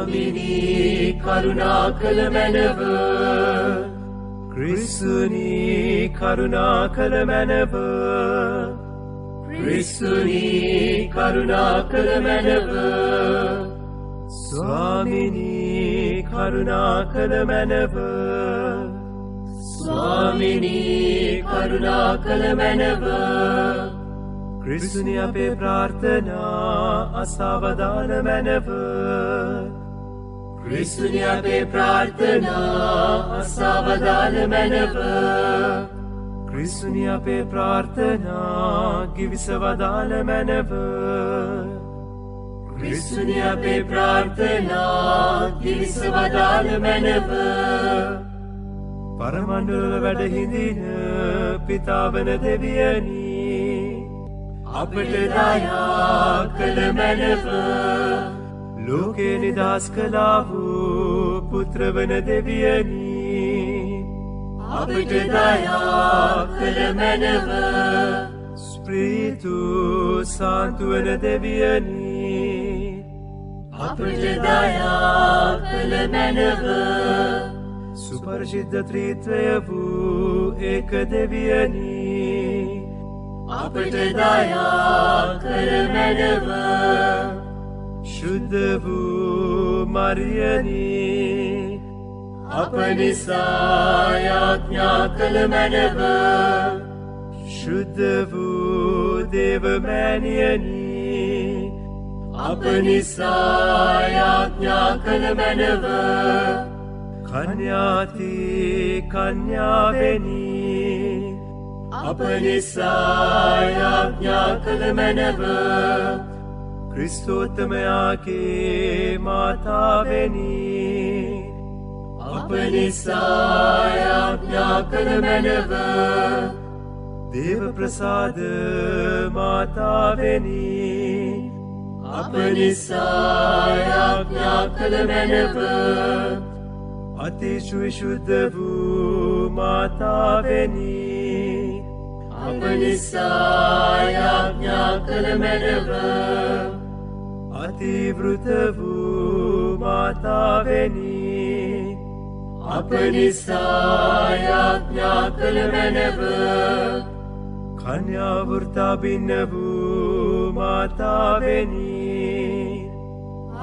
ස්වාමිනී කරුණා කළ මැනව ක්‍රිස්තුනී කරුණා කළ මැනව ක්‍රිස්තුනී කරුණා කළ මැනව ස්වාමිනී කරුණා කළ මැනව ස්වාමිනී කරුණා කළ මැනව ක්‍රිස්තුනී අපේ ප්‍රාර්ථනා අසවදාන මැනව ක්‍රිස්තුනී අපේ ප්‍රාර්ථනා අසවදාන මැනව ක්‍රිස්තුනී අපේ ප්‍රාර්ථනා ගිවිසවදාන මැනව ක්‍රිස්තුනී අපේ ප්‍රාර්ථනා ගිවිසවදාන මැනව පරමණ්ඩල වැඩ හිඳින පිතාවන දෙවියනි අපට දයා කළ මැනව ලෝකේ නිදහස් කළා වූ පුත්‍රවන දෙවියනි අපට දයා කළ මැනව ස්ප්‍රීතු සාන්තුවන දෙවියනි අපට දයා කළ මැනව සුපරිශුද්ධ ත්‍රිත්වය වූ ඒක දෙවියනි අපට දයා කළ මැනව ශුද්ධ වූ මරියනි අප නිසා යාඥා කළ මැනව ශුද්ධ වූ දේවමෑණියනි අප නිසා යාඥා කළ මැනව කන්‍යාති කන්‍යාවෙනි අප නිසා යාඥා කළ මැනව ක්‍රිස්තෝත්තමයාගේ මාතාවෙනි අප නිසා යාඥා කළ මැනව දේව ප්‍රසාද මාතාවෙනි අප නිසා යාඥා කළ මැනව අතිශය විශුද්ධ වූ මාතාවෙනි අප නිසා යාඥා කළ මැනව අතිවෘත වූ මාතාවෙනි අප නිසා යාඥා කළ මැනව කන්‍යා වෘතා බින්න වූ මාතාවෙනි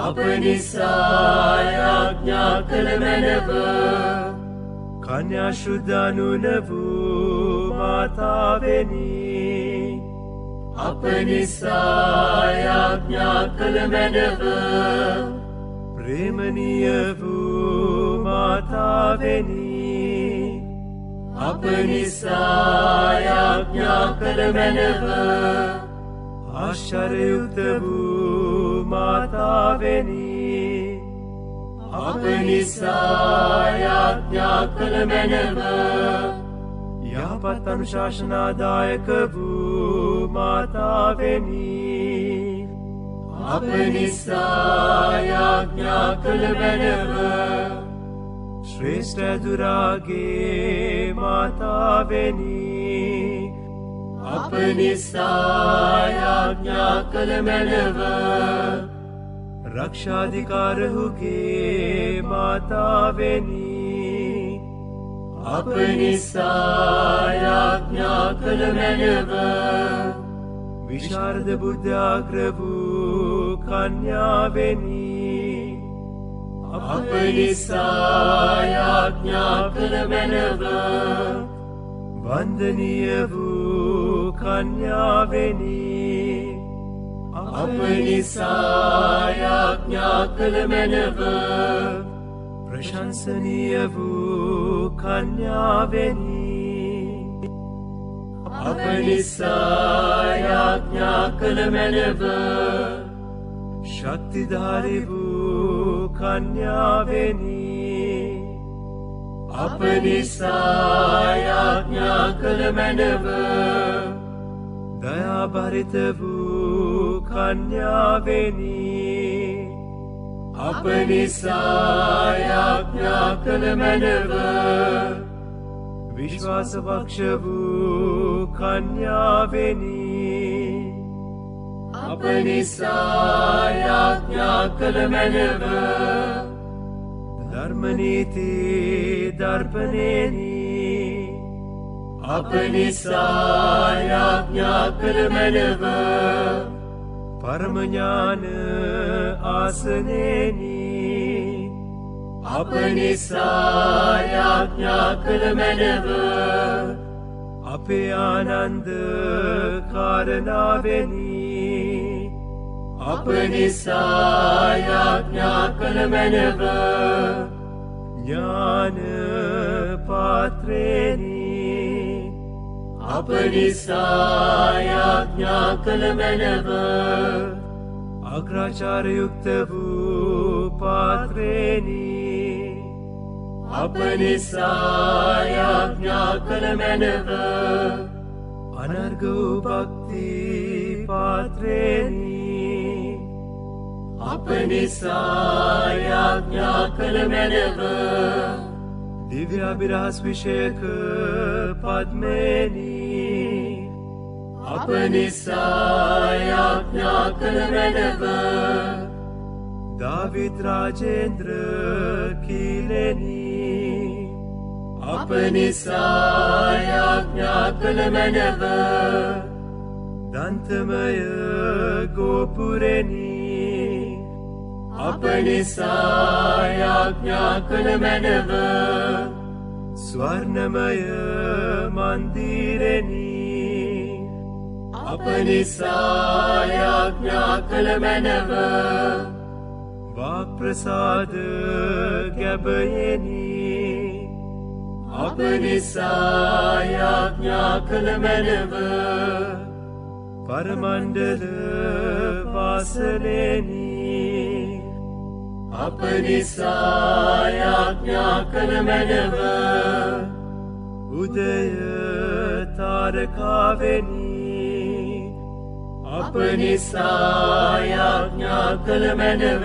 අප නිසා යාඥා කළ මැනව කන්‍යා ශුද්ධානුන වූ මාතාවෙනි අප නිසා යාඥා කළ මැනව ප්‍රේමනීය වූ මාතාවෙනි අප නිසා යාඥා කළ මැනව ආශ්චර්යයුක්ත වූ මාතාවෙනි අප නිසා යාඥා කළ මැනව යහපත් අනුශාසනාදායක වූ මාතාවෙනි අප නිසා යාඥා කළ මැනව ශ්‍රේෂ්ඨ දුරාගේ මාතාවෙනි අප නිසා යාඥා කළ මැනව රක්ෂාධිකාරහුගේ මාතාවෙනි අප නිසා යාඥා කළ මැනව විශාරද බුද්ධාග්‍ර වූ කන්‍යාවෙනි අප නිසා යාඥා කළ මැනව වන්දනීය වූ කන්‍යාවෙනි අප නිසා යාඥා කළ මැනව ප්‍රශංසනීය වූ කන්‍යාවෙනි අප නිසා යාඥා කළ මැනව ශක්තිධාරී වූ කන්‍යාවෙනි අප නිසා යාඥා කළ මැනව දයාබරිත වූ කන්‍යාවෙනි අප නිසා යාඥා කළ මැනව විශ්වාසවක්ෂ වූ කන්‍යාවෙනි අප අප නිසා යාඥා කළ මැනව ධර්මනීති දර්පණේනි අප නිසා යාඥා කළ මැනව පරම ඥාන ආසනේනි අප නිසා යාඥා කළ මැනව අපේ ආනන්ද කාරණාවෙනි අප නිසා යාඥා කළ මැනව ඥාන පාත්‍රේනි අප නිසා යාඥා කළ මැනව අග්‍රාචාරයුක්ත වූ පාත්‍රේනි අප නිසා යාඥා කළ මැනව අනර්ග වූ භක්ති පාත්‍රේනි අප නිසා යාඥා කළ මැනව දිව්‍ය අභිරහස් විශේෂක පද්මේනි අප නිසා යාඥා කළ මැනව දාවිද් රාජේන්ද්‍ර කීලෙනි අප නිසා යාඥා කළ මැනව දන්තමය ගෝපුරෙනි අප නිසා යාඥා කළ මැනව ස්වර්ණමය මන්දිරෙනි අප නිසා යාඥා කළ මැනව වාක් ප්‍රසාද ගැබයෙනි අප නිසා යාඥා කළ මැනව පරමණ්ඩල වාසලේනි අප නිසා යාඥා කළ මැනව උදය තාරකාවෙනි අප නිසා යාඥා කළ මැනව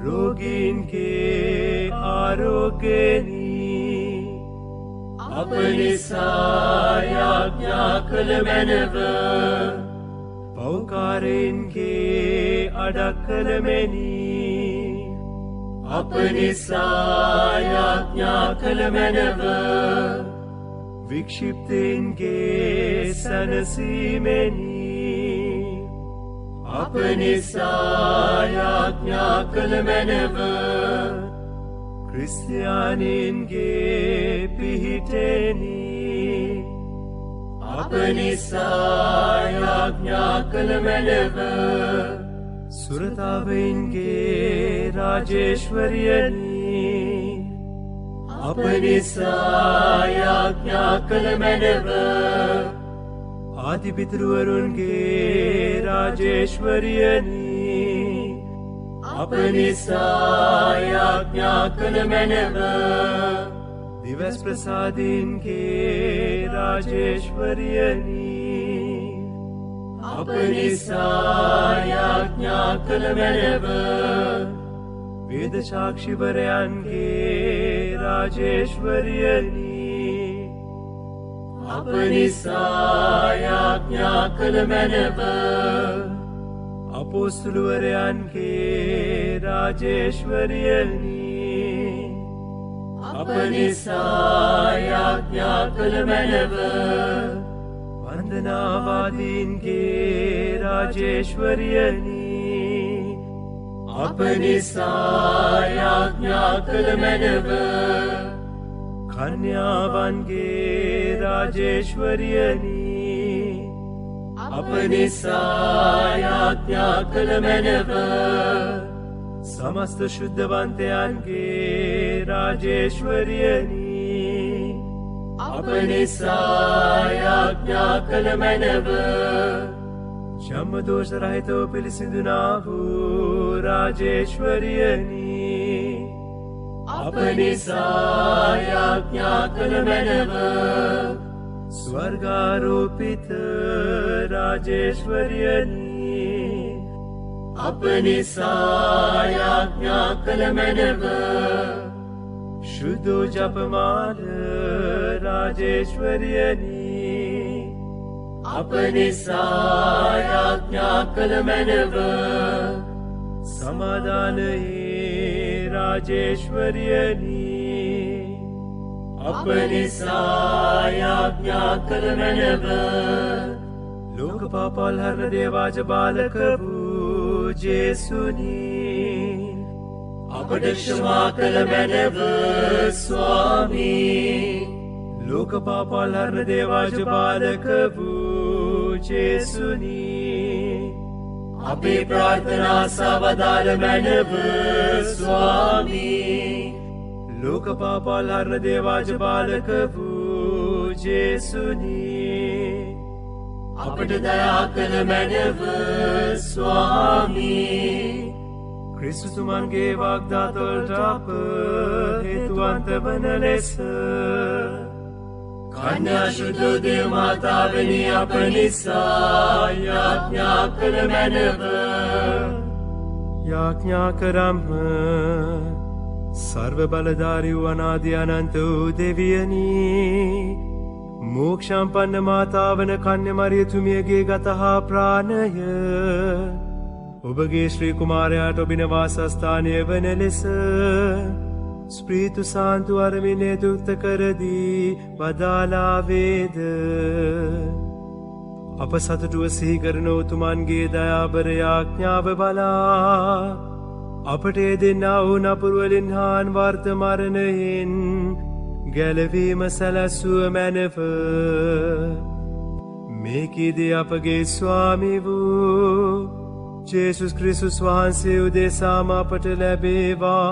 රෝගීන්ගේ ආරෝග්‍යෙනි අප නිසා යාඥා කළ මැනව පෞකාරයින්ගේ අඩක්කලමෙනි අප නිසා යාඥා කළ මැනව වික්ෂිප්තයින්ගේ සැනසීමෙනි අප නිසා යාඥා කළ මැනව ක්‍රිස්තියානීන්ගේ පිහිටෙනි අප නිසා යාඥා කළ මැනව සුරතාවයින්ගේ රාජේශ්වරියනි අප නිසා යාඥා කළ මැනව ආදිපිතෘවරුන්ගේ රාජේශ්වරියනි අප නිසා යාඥා කළ මැනව දිවස් ප්‍රසාදීන්ගේ රාජේශ්වරියනි අප නිසා යාඥා කළ මැනව වේද සාක්ෂිවරයන්ගේ රාජේශ්වරියනි අප නිසා යාඥා කළ මැනව අපොස්තුලවරයන්ගේ රාජේශ්වරියනි අප නිසා යාඥා කළ මැනව වන්දනාවාදීන්ගේ රාජේශ්වරියනි අප නිසා යාඥා කළ මැනව කන්‍යාවන්ගේ රාජේශ්වරියනි අප නිසා යාඥා කළ මැනව සමස්ත ශුද්ධවන්තයන්ගේ රාජේශ්වරියනි අප නිසා යාඥා කළ මැනව ජම්මදෝෂ රහිතව පිළිසිඳුනා වූ රාජේශ්වරියනි අප නිසා යාඥා කළ මැනව ස්වර්ගාරෝපිත රාජේශ්වරියනි අප නිසා යාඥා කළ මැනව शुद्धो जपमाल राजेश्वरियनी अपनी सायाज्ञा කළ මැනව සමාදානයේ රාජේශ්වරියනි අප නිසා යාඥා කළ මැනව ලෝක පාපල් හරණ දේවාජ බාලක වූ ජේසුනි අපට ක්ෂමා කළ මැනව ස්වාමී ලෝක පාපල් හරණ දේවාජ බාලක වූ ජේසුනි අපේ ප්‍රාර්ථනා සවදාළ මැනව ස්වාමී ලෝක පාපල් හරණ දේවාජ බාලක වූ ජේසුනි අපට දයා කළ මැනව ස්වාමී ක්‍රිස්තුතුමන්ගේ වාග්දාතවලට අප හේතුවන්ත වන ලෙස කන්‍යා ශුද්ධ දේව මාතාවනි අප නිසා යාඥා කළ මැනව යාඥා කරම්ම සර්ව බලධාරී වූ අනාදි අනන්ත වූ දෙවියනි මෝක්ෂම්පන්න මාතාවන කන්‍ය මරියතුමියගේ ගත හා ප්‍රාණය ඔබගේ ශ්‍රී කුමාරයාට ඔබින වාසස්ථානය වන ලෙස ස්ප්‍රීතු සාන්තු අරමිනය දුක්ත කරදී වදාලාවේද අප සතුටුව සිහිකරන උතුමන්ගේ දයාබර යාඥාව බලා අපට දෙන්නා වූ නපුරුවලින් හාන් වර්ත මරණයෙන් ගැලවීම සැලැස්සුව මැනව මේකීදී අපගේ ස්වාමී වූ ජේසුස් ක්‍රිස්තුස් වහන්සේ උදෙසාම අපට ලැබේවා.